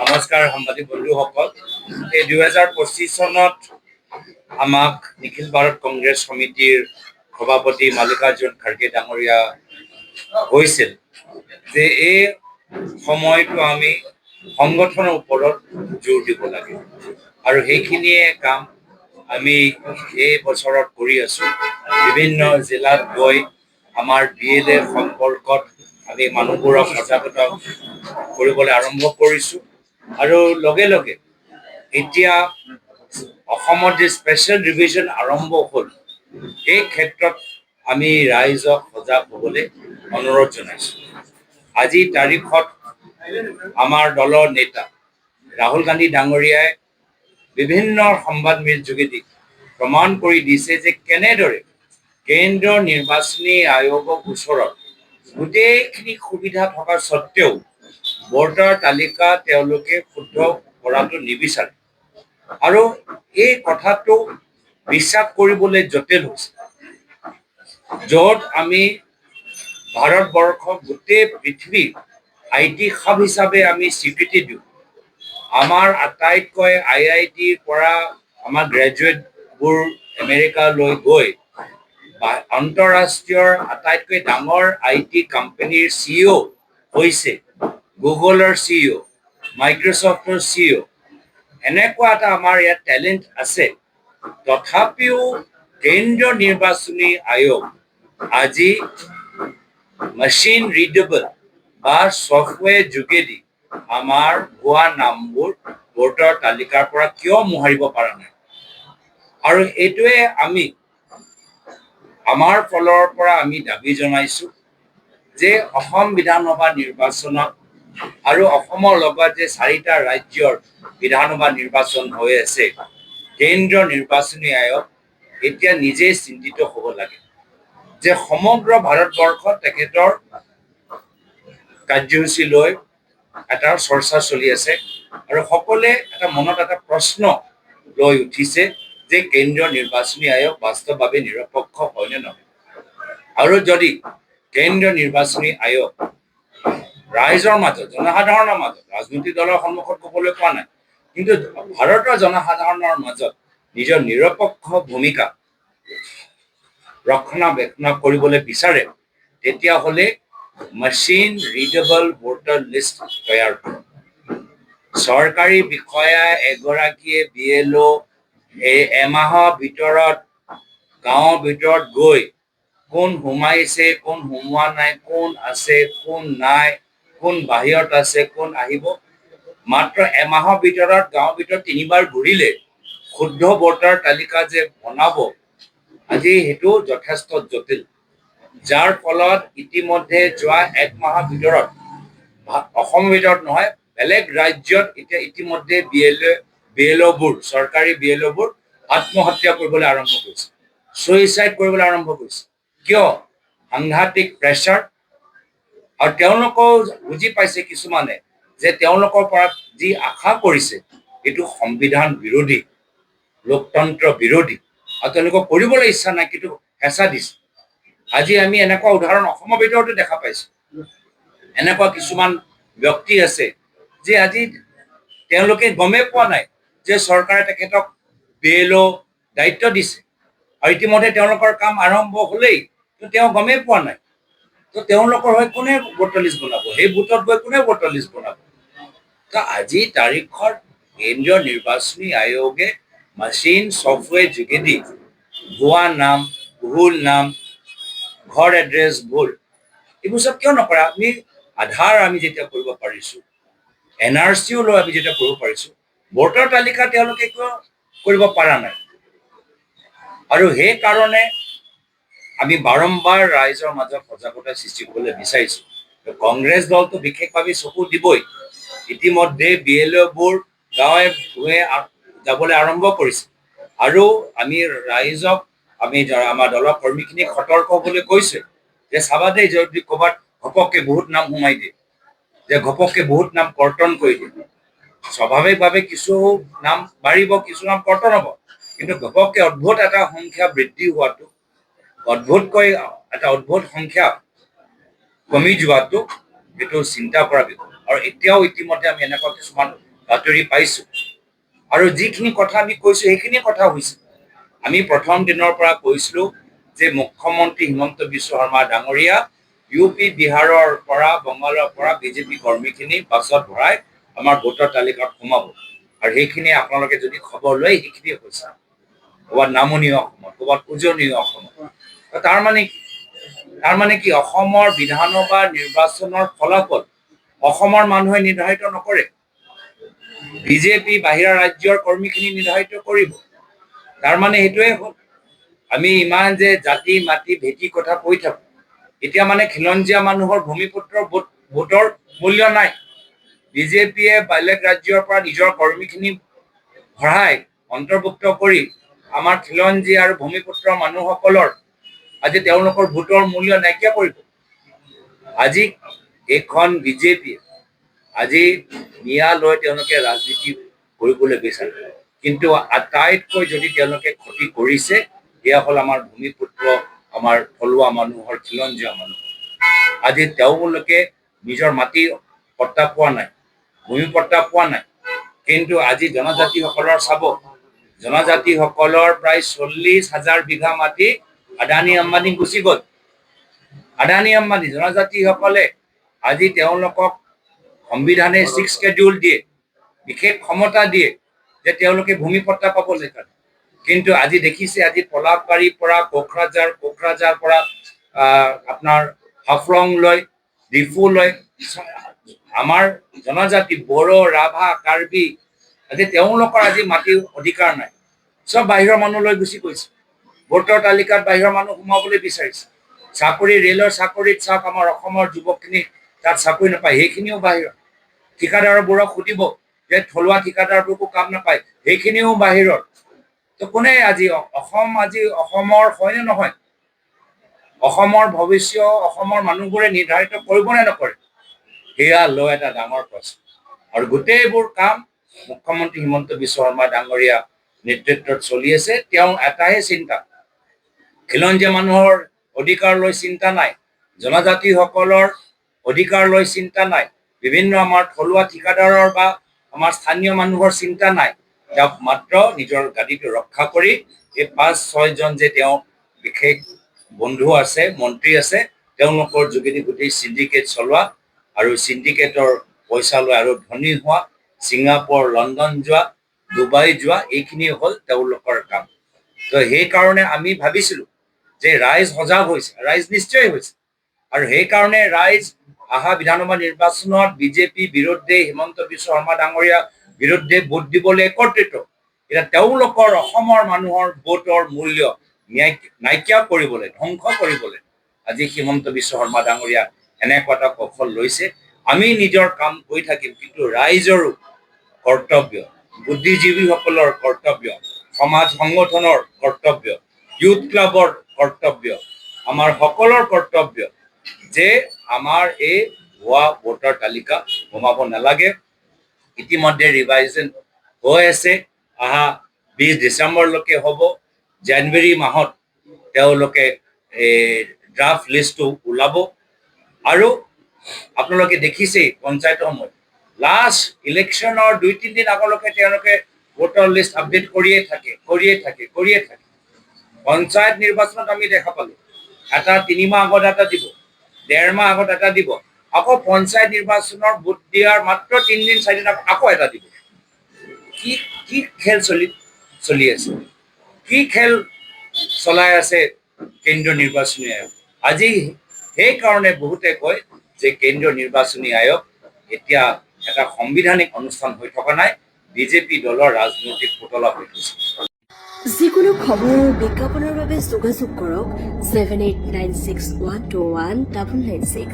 নমস্কাৰ সাংবাদিক বন্ধুসকল। এই 2025 চনত আমাক নিখিল ভাৰত কংগ্ৰেছ সমিতিৰ সভাপতি মাল্লিকাৰ্জুন খাৰ্গে ডাঙৰীয়া কৈছিল যে এই সময়টো আমি সংগঠনৰ ওপৰত জোৰ দিব লাগে আৰু সেইখিনিয়ে কাম আমি এই বছৰত কৰি আছো। বিভিন্ন জিলাত গৈ আমাৰ BLA সম্পৰ্কত আমি মানুহবোৰক সজাগতা কৰিবলৈ আৰম্ভ কৰিছো আৰু লগে লগে এতিয়া অসমত যে স্পেচিয়েল ডিভিজন আৰম্ভ হ'ল এই ক্ষেত্ৰত আমি ৰাইজক সজাগ হ'বলৈ অনুৰোধ জনাইছো। আজি তাৰিখত আমাৰ দলৰ নেতা ৰাহুল গান্ধী ডাঙৰীয়াই বিভিন্ন সংবাদমেল যোগেদি প্ৰমাণ কৰি দিছে যে কেনেদৰে কেন্দ্ৰীয় নিৰ্বাচনী আয়োগৰ ওচৰত গোটেইখিনি সুবিধা থকা স্বত্বেও ভোটাৰ তালিকা তেওঁলোকে শুদ্ধ কৰাটো নিবিচাৰে আৰু এই কথাটো বিশ্বাস কৰিবলৈ জটিল হৈছে। য'ত আমি ভাৰতবৰ্ষক গোটেই পৃথিৱী IT হাব হিচাপে আমি স্বীকৃতি দিওঁ, আমাৰ আটাইতকৈ IITৰ পৰা আমাৰ গ্ৰেজুৱেটবোৰ আমেৰিকালৈ গৈ আন্তঃৰাষ্ট্ৰীয় আটাইতকৈ ডাঙৰ IT কোম্পানীৰ CEO হৈছে, গুগলৰ CEO, মাইক্ৰ'ছফ্টৰ CEO। এনেকুৱা এটা আমাৰ ইয়াত টেলেণ্ট আছে, তথাপিও কেন্দ্ৰীয় নিৰ্বাচনী আয়োগ আজি মেচিন ৰিডেবল বা ছফ্টৱেৰ যোগেদি আমাৰ ভুৱা নামবোৰ ভোটাৰ তালিকাৰ পৰা কিয় মোহাৰিব পৰা নাই। আৰু এইটোৱে আমি আমাৰ ফালৰ পৰা আমি দাবী জনাইছো যে অসম বিধানসভা নিৰ্বাচনত আৰু অসমৰ লগত যে 4টা ৰাজ্যৰ বিধানসভা নিৰ্বাচন হৈ আছে, কেন্দ্ৰীয় নিৰ্বাচনী আয়োগ এতিয়া নিজেই চিন্তিত হ'ব লাগে যে সমগ্ৰ ভাৰতবৰ্ষত তেখেতৰ কাৰ্যসূচী লৈ এটা চৰ্চা চলি আছে আৰু সকলোৱে এটা মনত এটা প্ৰশ্ন লৈ উঠিছে যে কেন্দ্ৰীয় নিৰ্বাচনী আয়োগ বাস্তৱভাৱে নিৰপেক্ষ হয় নে নহয়। আৰু যদি কেন্দ্ৰীয় নিৰ্বাচনী আয়োগ ৰাইজৰ মাজত, জনসাধাৰণৰ মাজত, ৰাজনৈতিক দলৰ সন্মুখত ক'বলৈ কোৱা নাই, কিন্তু ভাৰতৰ জনসাধাৰণৰ মাজত নিজৰ নিৰপেক্ষ ভূমিকা ৰক্ষণাবেক্ষণ কৰিবলৈ বিচাৰে, তেতিয়াহ'লে মেচিন ৰিডেবল ভোটাৰ লিষ্ট তৈয়াৰ কৰে। চৰকাৰী বিষয়া এগৰাকীয়ে BLO এমাহৰ ভিতৰত গাঁৱৰ ভিতৰত গৈ কোন সোমাইছে, কোন সোমোৱা নাই, কোন আছে, কোন নাই, কোন বাহিৰত আছে, কোন আহিব, মাত্ৰ এমাহৰ ভিতৰত গাঁৱৰ ভিতৰত 3বাৰ ঘূৰিলে শুদ্ধ ভোটাৰ তালিকা যে বনাব, আজি সেইটো যথেষ্ট জটিল। যাৰ ফলত ইতিমধ্যে যোৱা 1 মাহৰ ভিতৰত অসমৰ ভিতৰত নহয়, বেলেগ ৰাজ্যত এতিয়া ইতিমধ্যে BLOবোৰ, চৰকাৰী BLOবোৰ আত্মহত্যা কৰিবলৈ আৰম্ভ কৰিছে, ছুইচাইড কৰিবলৈ আৰম্ভ কৰিছে। কিয়? সাংঘাতিক প্ৰেছাৰ। আৰু তেওঁলোকেও বুজি পাইছে কিছুমানে যে তেওঁলোকৰ পৰা যি আশা কৰিছে এইটো সংবিধান বিৰোধী, লোকতন্ত্ৰ বিৰোধী, আৰু তেওঁলোকক কৰিবলৈ ইচ্ছা নাই, কিন্তু হেঁচা দিছে। আজি আমি এনেকুৱা উদাহৰণ অসমৰ ভিতৰতো দেখা পাইছো। এনেকুৱা কিছুমান ব্যক্তি আছে যে আজি তেওঁলোকে গমেই পোৱা নাই যে চৰকাৰে তেখেতক BLO দায়িত্ব দিছে আৰু ইতিমধ্যে তেওঁলোকৰ কাম আৰম্ভ হ'লেই, তেওঁ গমেই পোৱা নাই। তো তেওঁলোকৰ হৈ কোনে ভোটাৰ লিষ্ট বনাব, সেই বুথত গৈ কোনে ভোটাৰ লিষ্ট বনাব। তো আজি তাৰিখত কেন্দ্ৰীয় নিৰ্বাচনী আয়োগে মেচিন ছফ্টৱেৰ যোগেদি ভুৱা নাম, ভুল নাম, ঘৰ এড্ৰেছ ভুল, এইবোৰ চব কিয় নকৰে। আমি আধাৰ আমি যেতিয়া কৰিব পাৰিছো, NRCও লৈ আমি যেতিয়া কৰিব পাৰিছো, ভোটাৰ তালিকা তেওঁলোকে কিয় কৰিব পৰা নাই। আৰু সেইকাৰণে আমি বাৰম্বাৰ ৰাইজৰ মাজত সজাগতা সৃষ্টি কৰিবলৈ বিচাৰিছো। কংগ্ৰেছ দলটো বিশেষভাৱে চকু দিবই। ইতিমধ্যে BLOবোৰ গাঁৱে ভূঞে যাবলৈ আৰম্ভ কৰিছে আৰু আমি ৰাইজক, আমি আমাৰ দলৰ কৰ্মীখিনিক সতৰ্ক হ'বলৈ কৈছে যে চাবা দেই, যদি ক'ৰবাত ঘপককে বহুত নাম সোমাই দিয়ে, যে ঘপককে বহুত নাম কৰ্তন কৰি দিয়ে, স্বাভাৱিকভাৱে কিছু নাম বাঢ়িব, কিছু নাম কৰ্তন হ'ব, কিন্তু ঘপককে অদ্ভুত এটা সংখ্যা বৃদ্ধি হোৱাটো, অদ্ভুতকৈ এটা অদ্ভুত সংখ্যা কমি যোৱাটো, সেইটো চিন্তা কৰা বিষয়। আৰু এতিয়াও ইতিমধ্যে আমি এনেকুৱা কিছুমান বাতৰি পাইছোঁ আৰু যিখিনি কথা আমি কৈছোঁ সেইখিনি কথা হৈছে। আমি প্ৰথম দিনৰ পৰা কৈছিলোঁ যে মুখ্যমন্ত্ৰী হিমন্ত বিশ্ব শৰ্মা ডাঙৰীয়া UP বিহাৰৰ পৰা বঙালৰ পৰা বিজেপি কৰ্মীখিনি বাছত ভৰাই আমাৰ ভোটাৰ তালিকাত সোমাব আৰু সেইখিনি আপোনালোকে যদি খবৰ লয় সেইখিনিয়ে কৈছে। ক'ৰবাত নামনি অসমত, ক'ৰবাত উজনি অসমত। তাৰমানে কি অসমৰ বিধানসভা নিৰ্বাচনৰ ফলাফল অসমৰ মানুহে নিৰ্ধাৰিত নকৰে, বিজেপি বাহিৰা ৰাজ্যৰ কৰ্মীখিনি নিৰ্ধাৰিত কৰিব। তাৰমানে সেইটোৱে হ'ল আমি ইমান যে জাতি মাটি ভেটি কথা কৈ থাকোঁ, এতিয়া মানে খিলঞ্জীয়া মানুহৰ ভূমিপুত্ৰৰ ভোটৰ মূল্য নাই। বিজেপিয়ে বেলেগ ৰাজ্যৰ পৰা নিজৰ কৰ্মীখিনি ভৰাই অন্তৰ্ভুক্ত কৰি আমাৰ খিলঞ্জীয়া আৰু ভূমিপুত্ৰ মানুহসকলৰ আজি তেওঁলোকৰ ভোটৰ মূল্য নাইকিয়া কৰিব। আজি এইখন বিজেপিয়ে আজি নিয়া লৈ তেওঁলোকে ৰাজনীতি কৰিবলৈ বিচাৰে, কিন্তু আটাইতকৈ যদি তেওঁলোকে ক্ষতি কৰিছে সেয়া হ'ল আমাৰ ভূমিপুত্ৰ, আমাৰ থলুৱা মানুহৰ, খিলঞ্জীয়া মানুহ। আজি তেওঁলোকে নিজৰ মাটি পট্টা পোৱা নাই, ভূমি পট্টা পোৱা নাই, কিন্তু আজি জনজাতিসকলৰ চাব, জনজাতিসকলৰ প্ৰায় 40,000 বিঘা মাটি আদানী আম্বানী গুচি গ'ল। আদানী আম্বানী জনজাতিসকলে আজি তেওঁলোকক সংবিধানে 6 schedule দিয়ে, বিশেষ ক্ষমতা দিয়ে যে তেওঁলোকে ভূমি পট্টা পাবলৈ কাৰণে। কিন্তু আজি দেখিছে আজি পলাশবাৰীৰ পৰা কোকৰাঝাৰ পৰা আপোনাৰ হাফলংলৈ ডিফুলৈ আমাৰ জনজাতি বড়ো, ৰাভা, কাৰ্বি আজি তেওঁলোকৰ আজি মাটিৰ অধিকাৰ নাই, চব বাহিৰৰ মানুহলৈ গুচি গৈছে। ভোটৰ তালিকাত বাহিৰৰ মানুহ সোমাবলৈ বিচাৰিছে। চাকৰি, ৰেলৰ চাকৰিত চাওক আমাৰ অসমৰ যুৱকখিনি তাত চাকৰি নাপায়, সেইখিনিও বাহিৰৰ। ঠিকাদাৰবোৰক সুধিব যে থলুৱা ঠিকাদাৰবোৰকো কাম নাপায়, সেইখিনিও বাহিৰৰ। তো কোনে আজি অসমৰ হয়নে নহয়? অসমৰ ভৱিষ্যত অসমৰ মানুহবোৰে নিৰ্ধাৰিত কৰিব নে নকৰে? সেয়া লৈ এটা ডাঙৰ প্ৰশ্ন। আৰু গোটেইবোৰ কাম মুখ্যমন্ত্ৰী হিমন্ত বিশ্ব শৰ্মা ডাঙৰীয়া নেতৃত্বত চলি আছে। তেওঁ এটাহে চিন্তা, খিলঞ্জীয়া মানুহৰ অধিকাৰ লৈ চিন্তা নাই, জনজাতিসকলৰ অধিকাৰ লৈ চিন্তা নাই, বিভিন্ন আমাৰ থলুৱা ঠিকাদাৰৰ বা আমাৰ স্থানীয় মানুহৰ চিন্তা নাই। তেওঁক মাত্ৰ নিজৰ গাদীটো ৰক্ষা কৰি এই 5-6 জন যে তেওঁ বিশেষ বন্ধু আছে, মন্ত্ৰী আছে, তেওঁলোকৰ যোগেদি গোটেই চিণ্ডিকেট চলোৱা আৰু চিণ্ডিকেটৰ পইচা লৈ আৰু ধনী হোৱা, ছিংগাপুৰ, লণ্ডন যোৱা, ডুবাই যোৱা, এইখিনি হ'ল তেওঁলোকৰ কাম। তো সেইকাৰণে আমি ভাবিছিলোঁ যে ৰাইজ সজাগ হৈছে, ৰাইজ নিশ্চয় হৈছে, আৰু সেইকাৰণে ৰাইজ অহা বিধানসভা নিৰ্বাচনত বিজেপি বিৰুদ্ধে, হিমন্ত বিশ্ব শৰ্মা ডাঙৰীয়া বিৰুদ্ধে ভোট দিবলৈ একত্ৰিত। এতিয়া তেওঁলোকৰ অসমৰ মানুহৰ ভোটৰ মূল্য নাইকিয়া কৰিবলৈ, ধ্বংস কৰিবলৈ আজি হিমন্ত বিশ্ব শৰ্মা ডাঙৰীয়া এনেকুৱা এটা কৌশল লৈছে। আমি নিজৰ কাম কৰি থাকিম, কিন্তু ৰাইজৰো কৰ্তব্য, বুদ্ধিজীৱীসকলৰ কৰ্তব্য, সমাজ সংগঠনৰ কৰ্তব্য, ইউথ ক্লাবৰ কৰ্তব্য, আমাৰ সকলৰ কৰ্তব্য যে আমাৰ এই ভুৱা ভোটাৰ তালিকা সোমাব নালাগে। ইতিমধ্যে ৰিভাইজন হৈ আছে, অহা 20 ডিচেম্বৰলৈকে হ'ব। জানুৱাৰী মাহত তেওঁলোকে ড্ৰাফ্ট লিষ্টটো ওলাব। আৰু আপোনালোকে দেখিছেই পঞ্চায়তৰ সময়ত লাষ্ট ইলেকশ্যনৰ 2-3 দিন আগলৈকে তেওঁলোকে ভোটাৰ লিষ্ট আপডেট কৰিয়ে থাকে। পঞ্চায়ত নিৰ্বাচনত আমি দেখা পালোঁ এটা 3 মাহ আগত এটা দিব, 1.5 মাহ আগত এটা দিব, আকৌ পঞ্চায়ত নিৰ্বাচনৰ ভোট দিয়াৰ মাত্ৰ 3 দিন 4 দিন আকৌ এটা দিব। কি খেল চলি আছে, কি খেল চলাই আছে কেন্দ্ৰীয় নিৰ্বাচনী আয়োগ। আজি সেইকাৰণে বহুতে কয় যে কেন্দ্ৰীয় নিৰ্বাচনী আয়োগ এতিয়া এটা সাংবিধানিক অনুষ্ঠান হৈ থকা নাই, বিজেপি দলৰ ৰাজনৈতিক পুতলা হৈ গৈছে। যিকোনো খবৰ আৰু বিজ্ঞাপনৰ বাবে যোগাযোগ কৰক 7896121996।